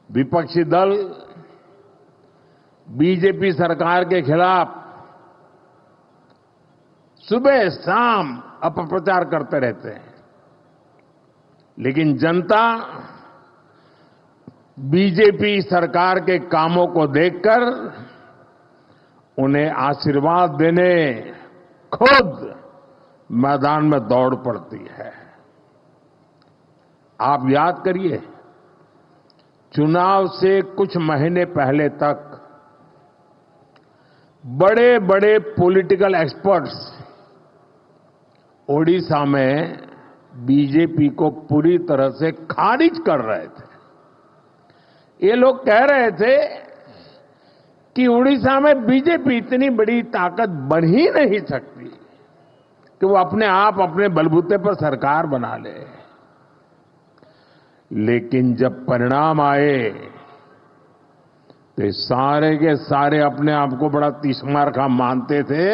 विपक्षी दल बीजेपी सरकार के खिलाफ सुबह शाम अपप्रचार करते रहते हैं, लेकिन जनता बीजेपी सरकार के कामों को देखकर उन्हें आशीर्वाद देने खुद मैदान में दौड़ पड़ती है। आप याद करिए, चुनाव से कुछ महीने पहले तक बड़े बड़े पॉलिटिकल एक्सपर्ट्स ओडिशा में बीजेपी को पूरी तरह से खारिज कर रहे थे। ये लोग कह रहे थे कि उड़ीसा में बीजेपी इतनी बड़ी ताकत बन ही नहीं सकती कि वो अपने आप अपने बलबूते पर सरकार बना ले। लेकिन जब परिणाम आए तो सारे के सारे अपने आप को बड़ा तीसमार मानते थे।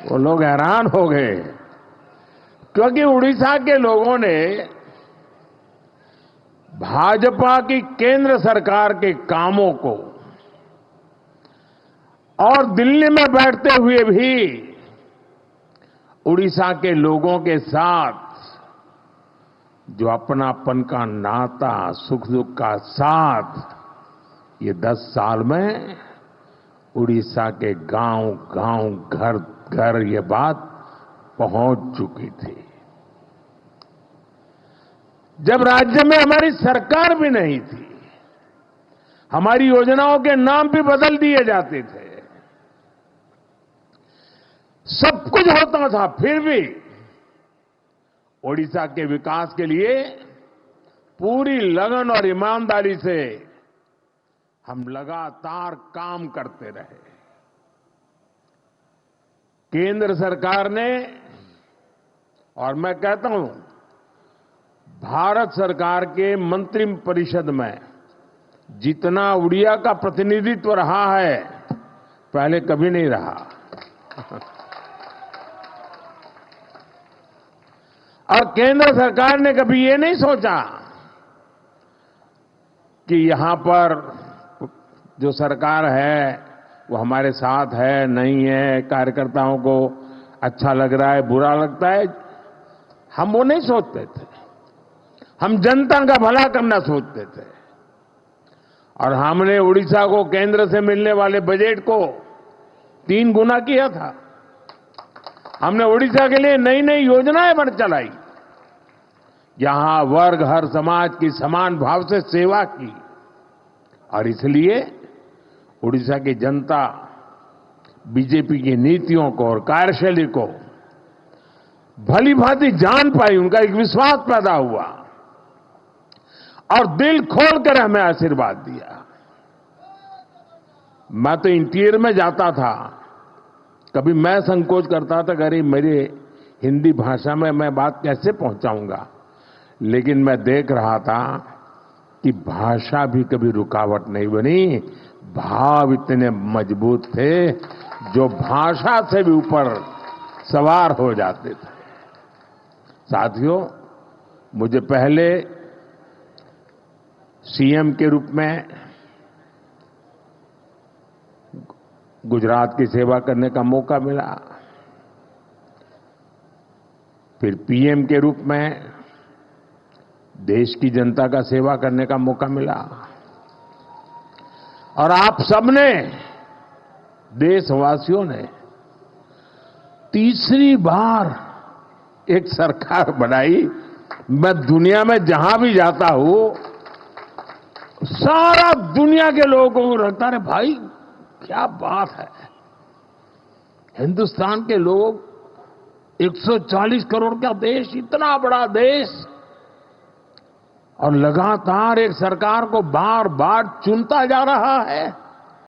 वो लोग हैरान हो गए, क्योंकि उड़ीसा के लोगों ने भाजपा की केंद्र सरकार के कामों को और दिल्ली में बैठते हुए भी उड़ीसा के लोगों के साथ जो अपनापन का नाता, सुख दुख का साथ, ये 10 साल में उड़ीसा के गांव गांव, घर घर ये बात पहुंच चुकी थी। जब राज्य में हमारी सरकार भी नहीं थी, हमारी योजनाओं के नाम भी बदल दिए जाते थे, सब कुछ होता था, फिर भी ओडिशा के विकास के लिए पूरी लगन और ईमानदारी से हम लगातार काम करते रहे। केंद्र सरकार ने, और मैं कहता हूं भारत सरकार के मंत्रिपरिषद में जितना उड़िया का प्रतिनिधित्व रहा है, पहले कभी नहीं रहा। और केंद्र सरकार ने कभी ये नहीं सोचा कि यहां पर जो सरकार है वो हमारे साथ है, नहीं है, कार्यकर्ताओं को अच्छा लग रहा है, बुरा लगता है। हम वो नहीं सोचते थे, हम जनता का भला करना सोचते थे। और हमने उड़ीसा को केंद्र से मिलने वाले बजट को 3 गुना किया था। हमने उड़ीसा के लिए नई नई योजनाएं बन चलाई, यहां वर्ग हर समाज की समान भाव से सेवा की। और इसलिए उड़ीसा की जनता बीजेपी की नीतियों को और कार्यशैली को भली भांति जान पाई, उनका एक विश्वास पैदा हुआ और दिल खोलकर हमें आशीर्वाद दिया। मैं तो इंटीरियर में जाता था, कभी मैं संकोच करता था कि अरे मेरी हिंदी भाषा में मैं बात कैसे पहुंचाऊंगा, लेकिन मैं देख रहा था कि भाषा भी कभी रुकावट नहीं बनी, भाव इतने मजबूत थे जो भाषा से भी ऊपर सवार हो जाते थे। साथियों, मुझे पहले सीएम के रूप में गुजरात की सेवा करने का मौका मिला, फिर पीएम के रूप में देश की जनता का सेवा करने का मौका मिला, और आप सबने, देशवासियों ने तीसरी बार एक सरकार बनाई। मैं दुनिया में जहां भी जाता हूं, सारा दुनिया के लोगों को लगता है भाई क्या बात है, हिंदुस्तान के लोग 140 करोड़ का देश, इतना बड़ा देश, और लगातार एक सरकार को बार बार चुनता जा रहा है।